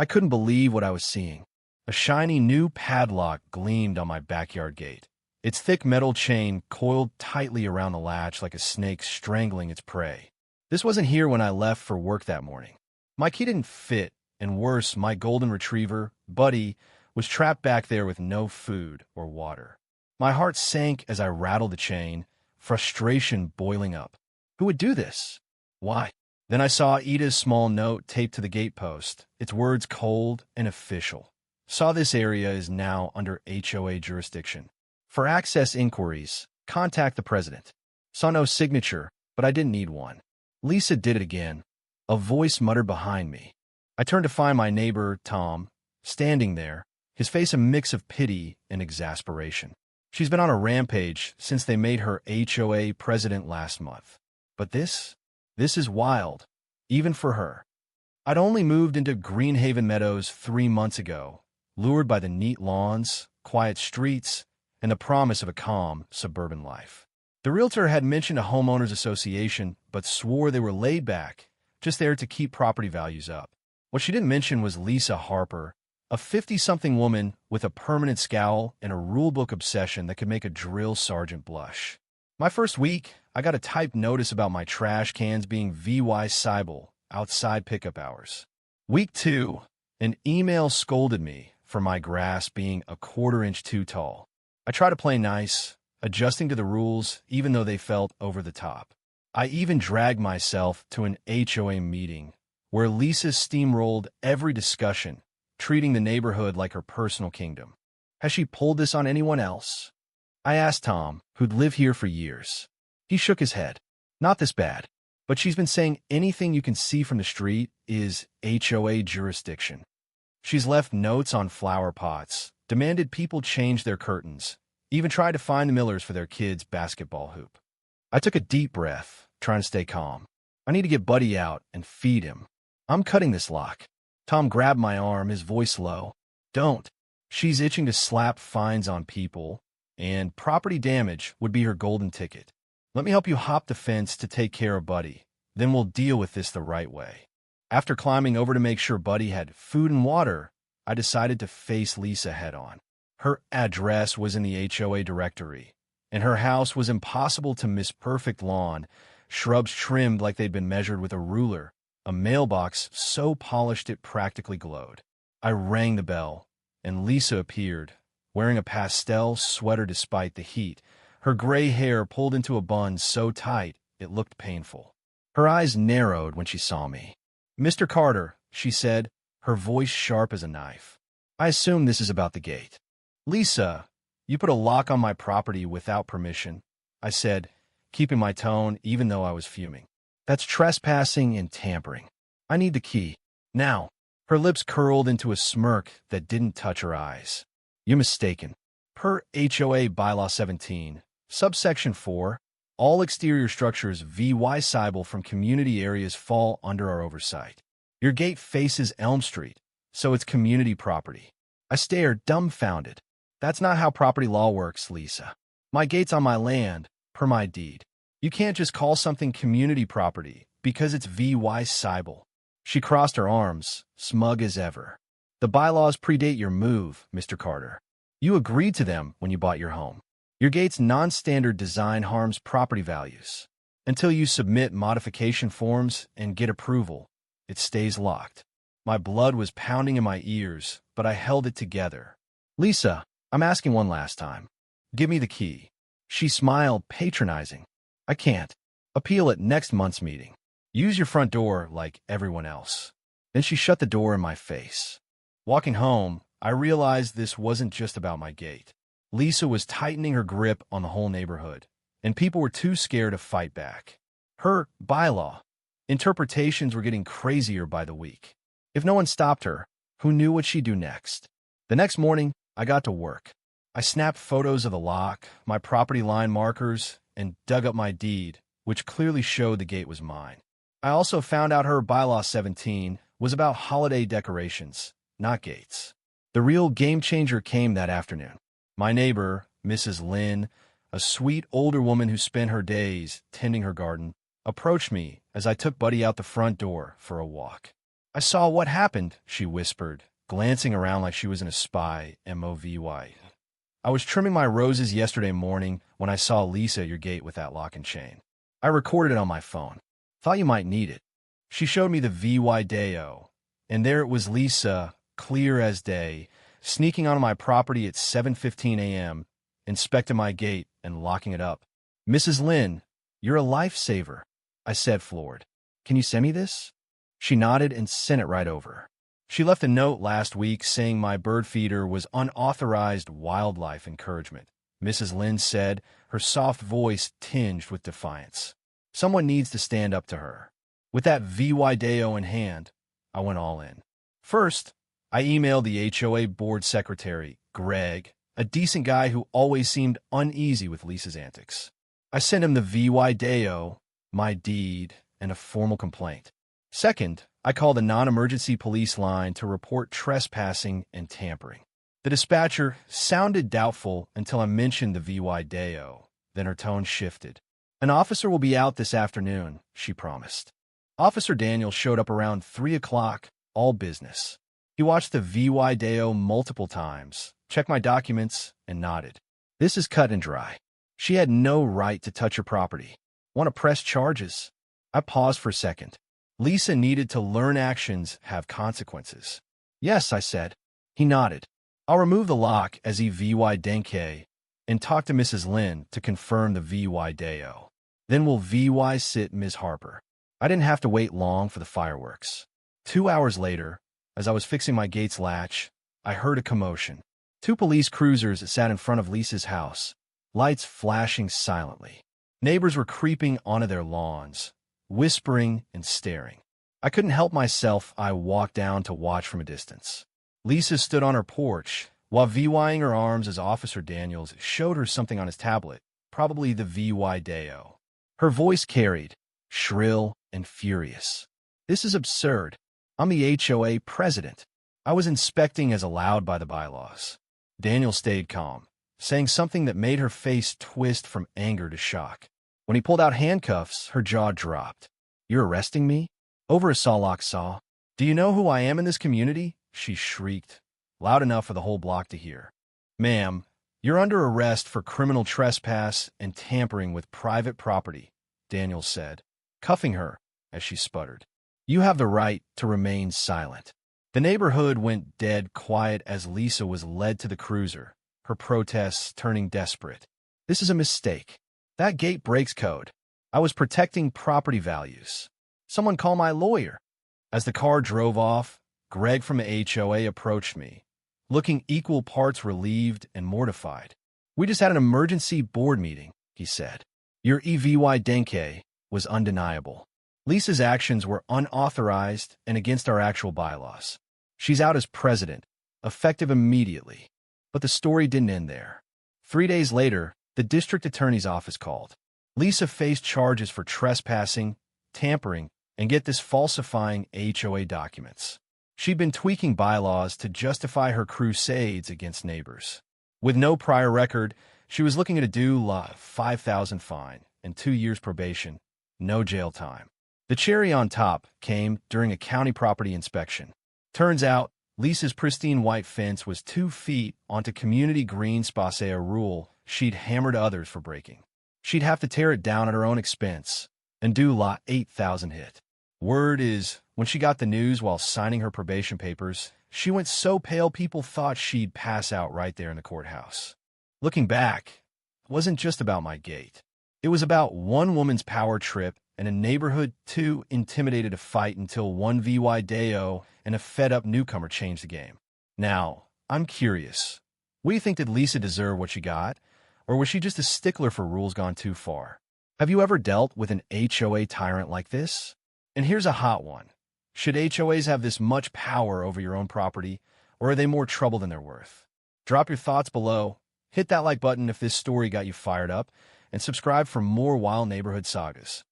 I couldn't believe what I was seeing. A shiny new padlock gleamed on my backyard gate. Its thick metal chain coiled tightly around the latch like a snake strangling its prey. This wasn't here when I left for work that morning. My key didn't fit, and worse, my golden retriever, Buddy, was trapped back there with no food or water. My heart sank as I rattled the chain, frustration boiling up. Who would do this? Why? Then I saw Ida's small note taped to the gatepost, its words cold and official. Saw this area is now under HOA jurisdiction. For access inquiries, contact the president. Saw no signature, but I didn't need one. Lisa did it again. A voice muttered behind me. I turned to find my neighbor, Tom, standing there, his face a mix of pity and exasperation. She's been on a rampage since they made her HOA president last month. But this is wild, even for her. I'd only moved into Greenhaven Meadows 3 months ago, lured by the neat lawns, quiet streets, and the promise of a calm, suburban life. The realtor had mentioned a homeowners association, but swore they were laid back, just there to keep property values up. What she didn't mention was Lisa Harper, a 50-something woman with a permanent scowl and a rulebook obsession that could make a drill sergeant blush. My first week, I got a typed notice about my trash cans being VY Cybel outside pickup hours. Week 2, an email scolded me for my grass being a 1/4 inch too tall. I tried to play nice, adjusting to the rules even though they felt over the top. I even dragged myself to an HOA meeting where Lisa steamrolled every discussion, treating the neighborhood like her personal kingdom. Has she pulled this on anyone else? I asked Tom, who'd lived here for years. He shook his head. Not this bad, but she's been saying anything you can see from the street is HOA jurisdiction. She's left notes on flower pots, demanded people change their curtains, even tried to find the Millers for their kids' basketball hoop. I took a deep breath, trying to stay calm. I need to get Buddy out and feed him. I'm cutting this lock. Tom grabbed my arm, his voice low. Don't. She's itching to slap fines on people, and property damage would be her golden ticket. Let me help you hop the fence to take care of Buddy. Then we'll deal with this the right way. After climbing over to make sure Buddy had food and water, I decided to face Lisa head-on. Her address was in the HOA directory, and her house was impossible to miss. Perfect lawn, shrubs trimmed like they'd been measured with a ruler, a mailbox so polished it practically glowed. I rang the bell, and Lisa appeared, wearing a pastel sweater despite the heat, her gray hair pulled into a bun so tight it looked painful. Her eyes narrowed when she saw me. Mr. Carter, she said, her voice sharp as a knife. I assume this is about the gate. Lisa, you put a lock on my property without permission, I said, keeping my tone even though I was fuming. That's trespassing and tampering. I need the key. Now. Her lips curled into a smirk that didn't touch her eyes. You're mistaken. Per HOA Bylaw 17, subsection 4, all exterior structures VY Cybel from community areas fall under our oversight. Your gate faces Elm Street, so it's community property. I stared, dumbfounded. That's not how property law works, Lisa. My gate's on my land, per my deed. You can't just call something community property because it's VY Cybel. She crossed her arms, smug as ever. The bylaws predate your move, Mr. Carter. You agreed to them when you bought your home. Your gate's non-standard design harms property values. Until you submit modification forms and get approval, it stays locked. My blood was pounding in my ears, but I held it together. Lisa, I'm asking one last time. Give me the key. She smiled, patronizing. I can't. Appeal at next month's meeting. Use your front door like everyone else. Then she shut the door in my face. Walking home, I realized this wasn't just about my gate. Lisa was tightening her grip on the whole neighborhood, and people were too scared to fight back. Her bylaw interpretations were getting crazier by the week. If no one stopped her, who knew what she'd do next? The next morning, I got to work. I snapped photos of the lock, my property line markers, and dug up my deed, which clearly showed the gate was mine. I also found out her Bylaw 17 was about holiday decorations, not gates. The real game changer came that afternoon. My neighbor, Mrs. Lynn, a sweet older woman who spent her days tending her garden, approached me as I took Buddy out the front door for a walk. I saw what happened, she whispered, glancing around like she was in a spy movie. I was trimming my roses yesterday morning when I saw Lisa at your gate with that lock and chain. I recorded it on my phone. Thought you might need it. She showed me the video, and there it was Lisa, clear as day, sneaking onto my property at 7:15 a.m., inspecting my gate and locking it up. Mrs. Lynn, you're a lifesaver, I said, floored. Can you send me this? She nodded and sent it right over. She left a note last week saying my bird feeder was unauthorized wildlife encouragement, Mrs. Lynn said, her soft voice tinged with defiance. Someone needs to stand up to her. With that video in hand, I went all in. First, I emailed the HOA board secretary, Greg, a decent guy who always seemed uneasy with Lisa's antics. I sent him the video, my deed, and a formal complaint. Second, I called the non-emergency police line to report trespassing and tampering. The dispatcher sounded doubtful until I mentioned the video, then her tone shifted. An officer will be out this afternoon, she promised. Officer Daniel showed up around 3 o'clock, all business. He watched the video multiple times, checked my documents, and nodded. This is cut and dry. She had no right to touch her property. Want to press charges? I paused for a second. Lisa needed to learn actions have consequences. Yes, I said. He nodded. I'll remove the lock as he denke and talk to Mrs. Lynn to confirm the video. Then we'll sit Ms. Harper. I didn't have to wait long for the fireworks. 2 hours later, as I was fixing my gate's latch, I heard a commotion. 2 police cruisers sat in front of Lisa's house, lights flashing silently. Neighbors were creeping onto their lawns, whispering and staring. I couldn't help myself. I walked down to watch from a distance. Lisa stood on her porch, while VYing her arms as Officer Daniels showed her something on his tablet, probably the video. Her voice carried, shrill and furious. This is absurd. I'm the HOA president. I was inspecting as allowed by the bylaws. Daniel stayed calm, saying something that made her face twist from anger to shock. When he pulled out handcuffs, her jaw dropped. You're arresting me? Over a sawlock saw. Do you know who I am in this community? She shrieked, loud enough for the whole block to hear. Ma'am, you're under arrest for criminal trespass and tampering with private property, Daniel said, cuffing her as she sputtered. You have the right to remain silent. The neighborhood went dead quiet as Lisa was led to the cruiser, her protests turning desperate. This is a mistake. That gate breaks code. I was protecting property values. Someone call my lawyer. As the car drove off, Greg from the HOA approached me, looking equal parts relieved and mortified. We just had an emergency board meeting, he said. Your denke was undeniable. Lisa's actions were unauthorized and against our actual bylaws. She's out as president, effective immediately. But the story didn't end there. 3 days later, the district attorney's office called. Lisa faced charges for trespassing, tampering, and get this, falsifying HOA documents. She'd been tweaking bylaws to justify her crusades against neighbors. With no prior record, she was looking at a $5,000 fine and 2 years probation, no jail time. The cherry on top came during a county property inspection. Turns out, Lisa's pristine white fence was 2 feet onto community green space, a rule she'd hammered others for breaking. She'd have to tear it down at her own expense and do $8,000 hit. Word is, when she got the news while signing her probation papers, she went so pale people thought she'd pass out right there in the courthouse. Looking back, it wasn't just about my gate. It was about one woman's power trip and a neighborhood too intimidated to fight until one video and a fed-up newcomer changed the game. Now, I'm curious. What do you think? Did Lisa deserve what she got? Or was she just a stickler for rules gone too far? Have you ever dealt with an HOA tyrant like this? And here's a hot one. Should HOAs have this much power over your own property, or are they more trouble than they're worth? Drop your thoughts below, hit that like button if this story got you fired up, and subscribe for more wild neighborhood sagas.